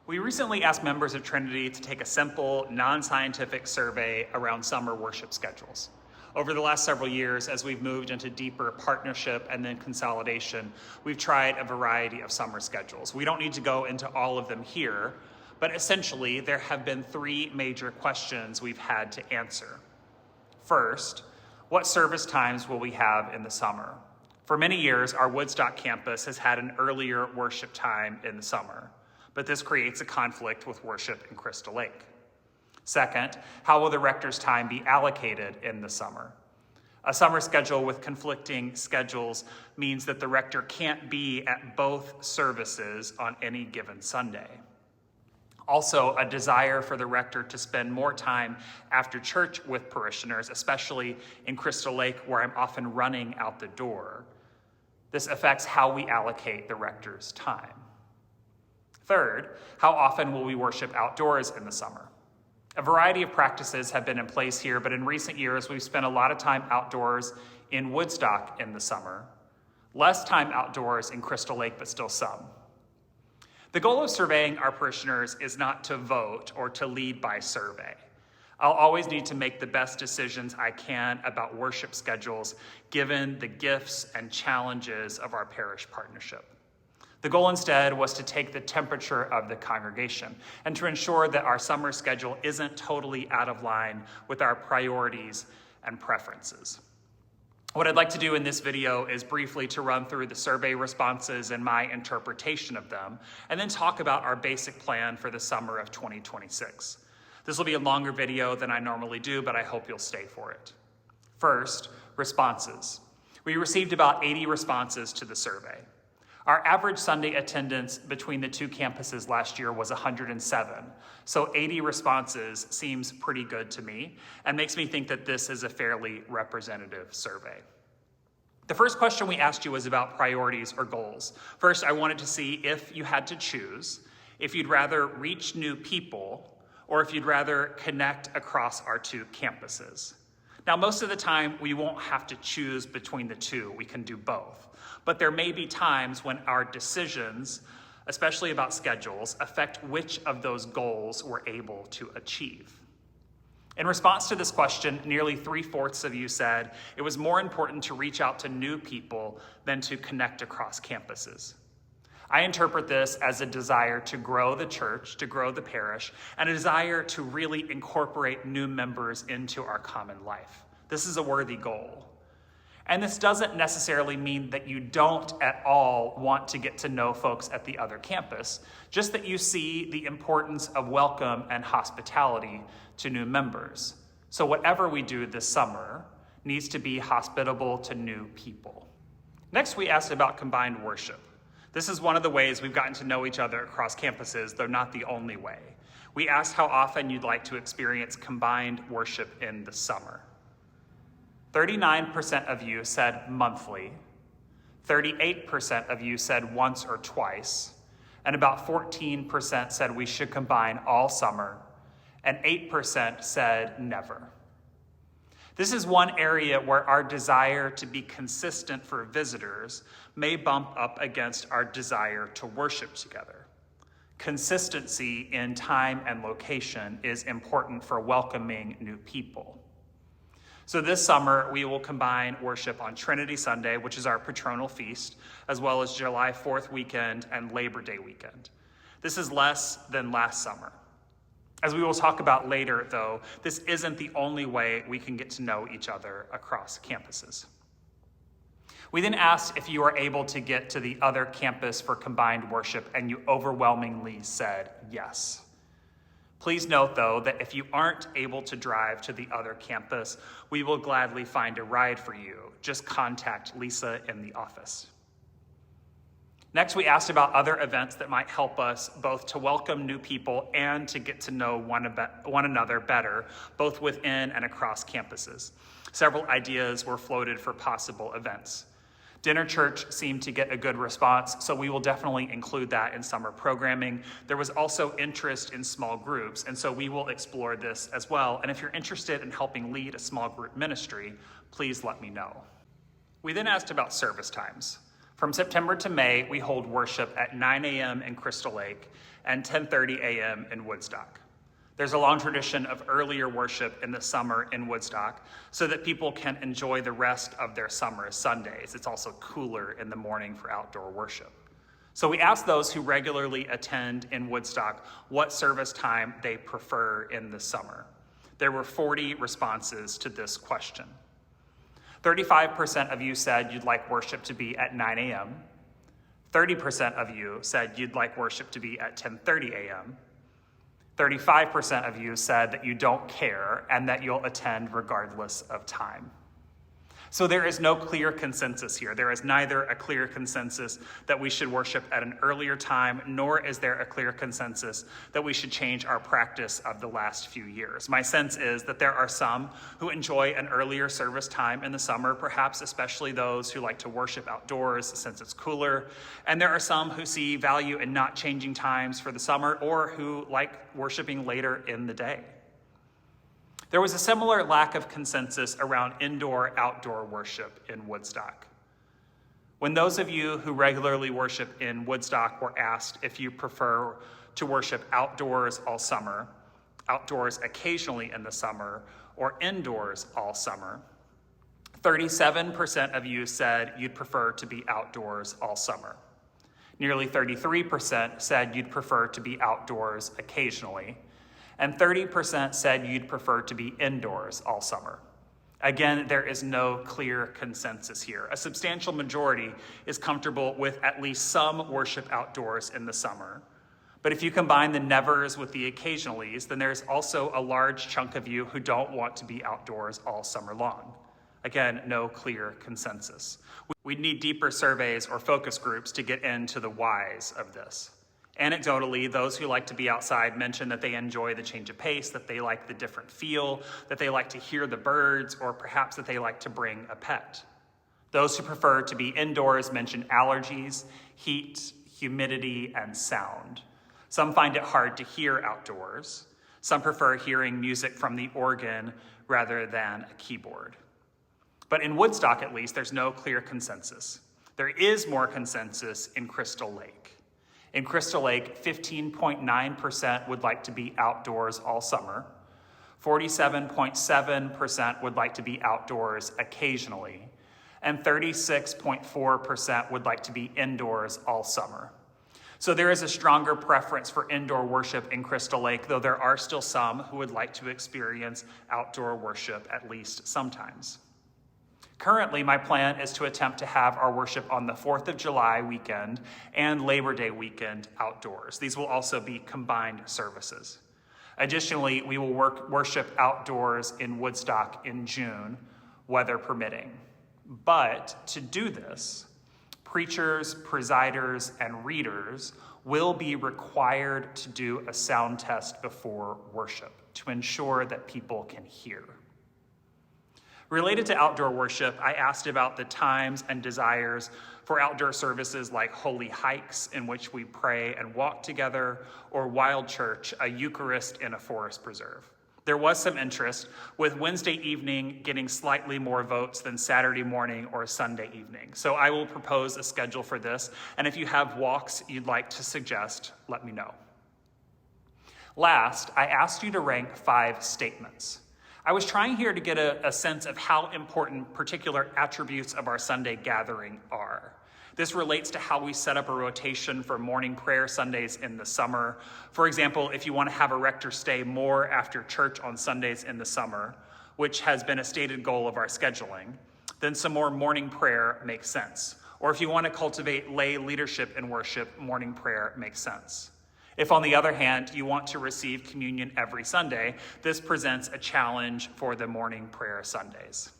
We recently asked members of Trinity to take a simple, non-scientific survey around summer worship schedules. Over the last several years, as we've moved into deeper partnership and then consolidation, we've tried a variety of summer schedules. We don't need to go into all of them here, but essentially there have been three major questions we've had to answer. First, what service times will we have in the summer? For many years, our Woodstock campus has had an earlier worship time in the summer, but this creates a conflict with worship in Crystal Lake. Second, how will the rector's time be allocated in the summer? A summer schedule with conflicting schedules means that the rector can't be at both services on any given Sunday. Also, a desire for the rector to spend more time after church with parishioners, especially in Crystal Lake, where I'm often running out the door. This affects how we allocate the rector's time. Third, how often will we worship outdoors in the summer? A variety of practices have been in place here, but in recent years, we've spent a lot of time outdoors in Woodstock in the summer, less time outdoors in Crystal Lake, but still some. The goal of surveying our parishioners is not to vote or to lead by survey. I'll always need to make the best decisions I can about worship schedules, given the gifts and challenges of our parish partnership. The goal instead was to take the temperature of the congregation and to ensure that our summer schedule isn't totally out of line with our priorities and preferences. What I'd like to do in this video is briefly to run through the survey responses and my interpretation of them, and then talk about our basic plan for the summer of 2026. This will be a longer video than I normally do, but I hope you'll stay for it. First, responses. We received about 80 responses to the survey. Our average Sunday attendance between the two campuses last year was 107, so 80 responses seems pretty good to me and makes me think that this is a fairly representative survey. The first question we asked you was about priorities or goals. First, I wanted to see if you had to choose, if you'd rather reach new people or if you'd rather connect across our two campuses. Now, most of the time, we won't have to choose between the two. We can do both. But there may be times when our decisions, especially about schedules, affect which of those goals we're able to achieve. In response to this question, nearly 3/4 of you said it was more important to reach out to new people than to connect across campuses. I interpret this as a desire to grow the church, to grow the parish, and a desire to really incorporate new members into our common life. This is a worthy goal. And this doesn't necessarily mean that you don't at all want to get to know folks at the other campus, just that you see the importance of welcome and hospitality to new members. So whatever we do this summer needs to be hospitable to new people. Next, we asked about combined worship. This is one of the ways we've gotten to know each other across campuses, though not the only way. We asked how often you'd like to experience combined worship in the summer. 39% of you said monthly, 38% of you said once or twice, and about 14% said we should combine all summer, and 8% said never. This is one area where our desire to be consistent for visitors may bump up against our desire to worship together. Consistency in time and location is important for welcoming new people. So this summer, we will combine worship on Trinity Sunday, which is our patronal feast, as well as July 4th weekend and Labor Day weekend. This is less than last summer. As we will talk about later, though, this isn't the only way we can get to know each other across campuses. We then asked if you are able to get to the other campus for combined worship, and you overwhelmingly said yes. Please note, though, that if you aren't able to drive to the other campus, we will gladly find a ride for you. Just contact Lisa in the office. Next, we asked about other events that might help us both to welcome new people and to get to know one another better, both within and across campuses. Several ideas were floated for possible events. Dinner church seemed to get a good response, so we will definitely include that in summer programming. There was also interest in small groups, and so we will explore this as well. And if you're interested in helping lead a small group ministry, please let me know. We then asked about service times. From September to May, we hold worship at 9 a.m. in Crystal Lake and 10:30 a.m. in Woodstock. There's a long tradition of earlier worship in the summer in Woodstock so that people can enjoy the rest of their summer Sundays. It's also cooler in the morning for outdoor worship. So we asked those who regularly attend in Woodstock what service time they prefer in the summer. There were 40 responses to this question. 35% of you said you'd like worship to be at 9 a.m. 30% of you said you'd like worship to be at 10:30 a.m. 35% of you said that you don't care and that you'll attend regardless of time. So there is no clear consensus here. There is neither a clear consensus that we should worship at an earlier time, nor is there a clear consensus that we should change our practice of the last few years. My sense is that there are some who enjoy an earlier service time in the summer, perhaps especially those who like to worship outdoors since it's cooler. And there are some who see value in not changing times for the summer or who like worshiping later in the day. There was a similar lack of consensus around indoor-outdoor worship in Woodstock. When those of you who regularly worship in Woodstock were asked if you prefer to worship outdoors all summer, outdoors occasionally in the summer, or indoors all summer, 37% of you said you'd prefer to be outdoors all summer. Nearly 33% said you'd prefer to be outdoors occasionally, and 30% said you'd prefer to be indoors all summer. Again, there is no clear consensus here. A substantial majority is comfortable with at least some worship outdoors in the summer. But if you combine the nevers with the occasionallys, then there's also a large chunk of you who don't want to be outdoors all summer long. Again, no clear consensus. We need deeper surveys or focus groups to get into the whys of this. Anecdotally, those who like to be outside mention that they enjoy the change of pace, that they like the different feel, that they like to hear the birds, or perhaps that they like to bring a pet. Those who prefer to be indoors mention allergies, heat, humidity, and sound. Some find it hard to hear outdoors. Some prefer hearing music from the organ rather than a keyboard. But in Woodstock, at least, there's no clear consensus. There is more consensus in Crystal Lake. In Crystal Lake, 15.9% would like to be outdoors all summer. 47.7% would like to be outdoors occasionally. And 36.4% would like to be indoors all summer. So there is a stronger preference for indoor worship in Crystal Lake, though there are still some who would like to experience outdoor worship at least sometimes. Currently, my plan is to attempt to have our worship on the 4th of July weekend and Labor Day weekend outdoors. These will also be combined services. Additionally, we will worship outdoors in Woodstock in June, weather permitting. But to do this, preachers, presiders, and readers will be required to do a sound test before worship to ensure that people can hear. Related to outdoor worship, I asked about the times and desires for outdoor services like holy hikes in which we pray and walk together, or Wild Church, a Eucharist in a forest preserve. There was some interest, with Wednesday evening getting slightly more votes than Saturday morning or Sunday evening. So I will propose a schedule for this, and if you have walks you'd like to suggest, let me know. Last, I asked you to rank 5 statements. I was trying here to get a sense of how important particular attributes of our Sunday gathering are. This relates to how we set up a rotation for morning prayer Sundays in the summer. For example, if you want to have a rector stay more after church on Sundays in the summer, which has been a stated goal of our scheduling, then some more morning prayer makes sense. Or if you want to cultivate lay leadership in worship, morning prayer makes sense. If, on the other hand, you want to receive communion every Sunday, this presents a challenge for the morning prayer Sundays.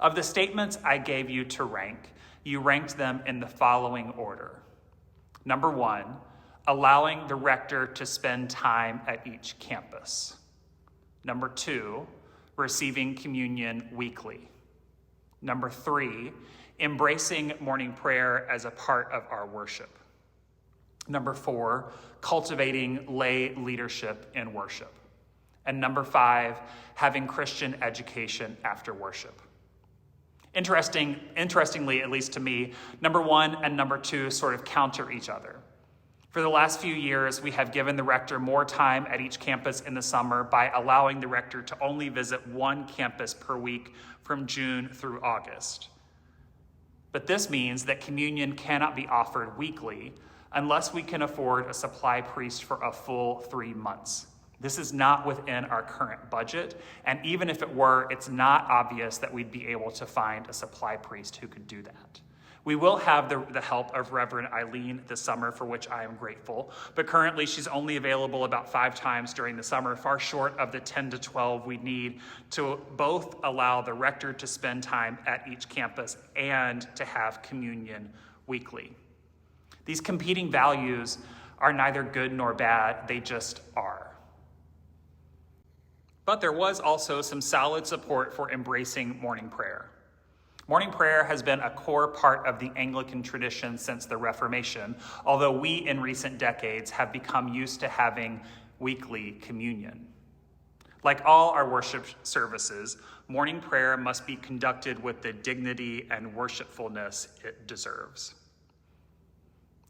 Of the statements I gave you to rank, you ranked them in the following order. Number 1, allowing the rector to spend time at each campus. Number 2, receiving communion weekly. Number 3, embracing morning prayer as a part of our worship. Number 4, cultivating lay leadership in worship. And number 5, having Christian education after worship. Interestingly, at least to me, number 1 and number 2 sort of counter each other. For the last few years, we have given the rector more time at each campus in the summer by allowing the rector to only visit one campus per week from June through August. But this means that communion cannot be offered weekly unless we can afford a supply priest for a full 3 months. This is not within our current budget, and even if it were, it's not obvious that we'd be able to find a supply priest who could do that. We will have the help of Reverend Eileen this summer, for which I am grateful, but currently she's only available about 5 times during the summer, far short of the 10 to 12 we need to both allow the rector to spend time at each campus and to have communion weekly. These competing values are neither good nor bad, they just are. But there was also some solid support for embracing morning prayer. Morning prayer has been a core part of the Anglican tradition since the Reformation, although we in recent decades have become used to having weekly communion. Like all our worship services, morning prayer must be conducted with the dignity and worshipfulness it deserves.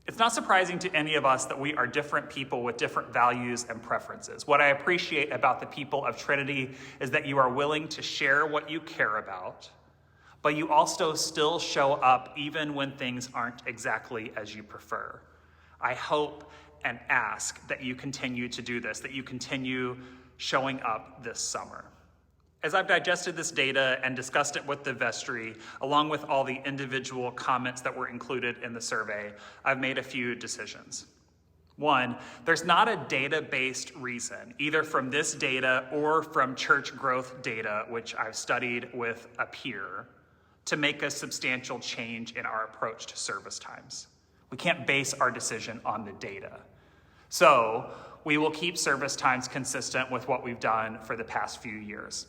It's not surprising to any of us that we are different people with different values and preferences. What I appreciate about the people of Trinity is that you are willing to share what you care about, but you also still show up even when things aren't exactly as you prefer. I hope and ask that you continue to do this, that you continue showing up this summer. As I've digested this data and discussed it with the vestry, along with all the individual comments that were included in the survey, I've made a few decisions. One, there's not a data-based reason, either from this data or from church growth data, which I've studied with a peer, to make a substantial change in our approach to service times. We can't base our decision on the data. So we will keep service times consistent with what we've done for the past few years.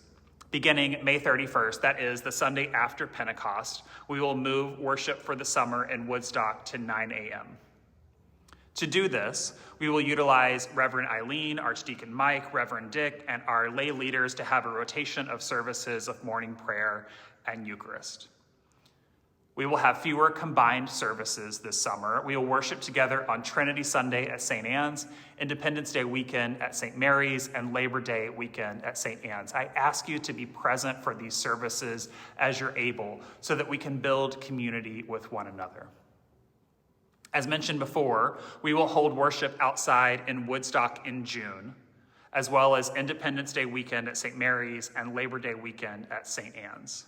Beginning May 31st, that is the Sunday after Pentecost, we will move worship for the summer in Woodstock to 9 a.m. To do this, we will utilize Reverend Eileen, Archdeacon Mike, Reverend Dick, and our lay leaders to have a rotation of services of morning prayer and Eucharist. We will have fewer combined services this summer. We will worship together on Trinity Sunday at St. Anne's, Independence Day weekend at St. Mary's, and Labor Day weekend at St. Anne's. I ask you to be present for these services as you're able so that we can build community with one another. As mentioned before, we will hold worship outside in Woodstock in June, as well as Independence Day weekend at St. Mary's and Labor Day weekend at St. Anne's.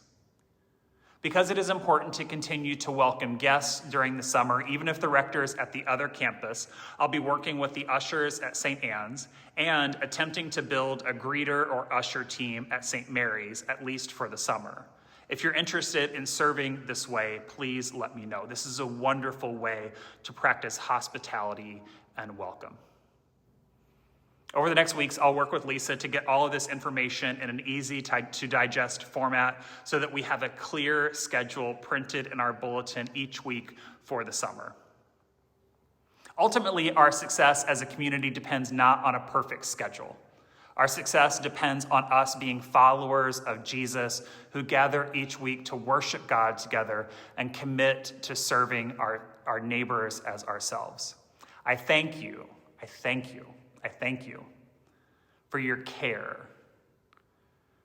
Because it is important to continue to welcome guests during the summer, even if the rector is at the other campus, I'll be working with the ushers at St. Anne's and attempting to build a greeter or usher team at St. Mary's, at least for the summer. If you're interested in serving this way, please let me know. This is a wonderful way to practice hospitality and welcome. Over the next weeks, I'll work with Lisa to get all of this information in an easy to digest format so that we have a clear schedule printed in our bulletin each week for the summer. Ultimately, our success as a community depends not on a perfect schedule. Our success depends on us being followers of Jesus who gather each week to worship God together and commit to serving our neighbors as ourselves. I thank you for your care,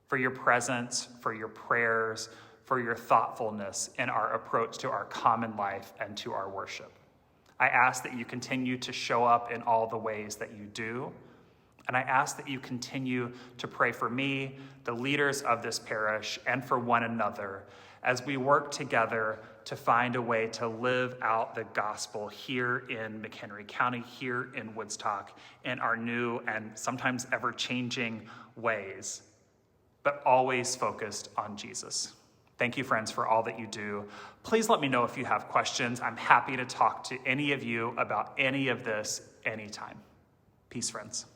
for your presence, for your prayers, for your thoughtfulness in our approach to our common life and to our worship. I ask that you continue to show up in all the ways that you do, and I ask that you continue to pray for me, the leaders of this parish, and for one another as we work together to find a way to live out the gospel here in McHenry County, here in Woodstock, in our new and sometimes ever-changing ways, but always focused on Jesus. Thank you, friends, for all that you do. Please let me know if you have questions. I'm happy to talk to any of you about any of this anytime. Peace, friends.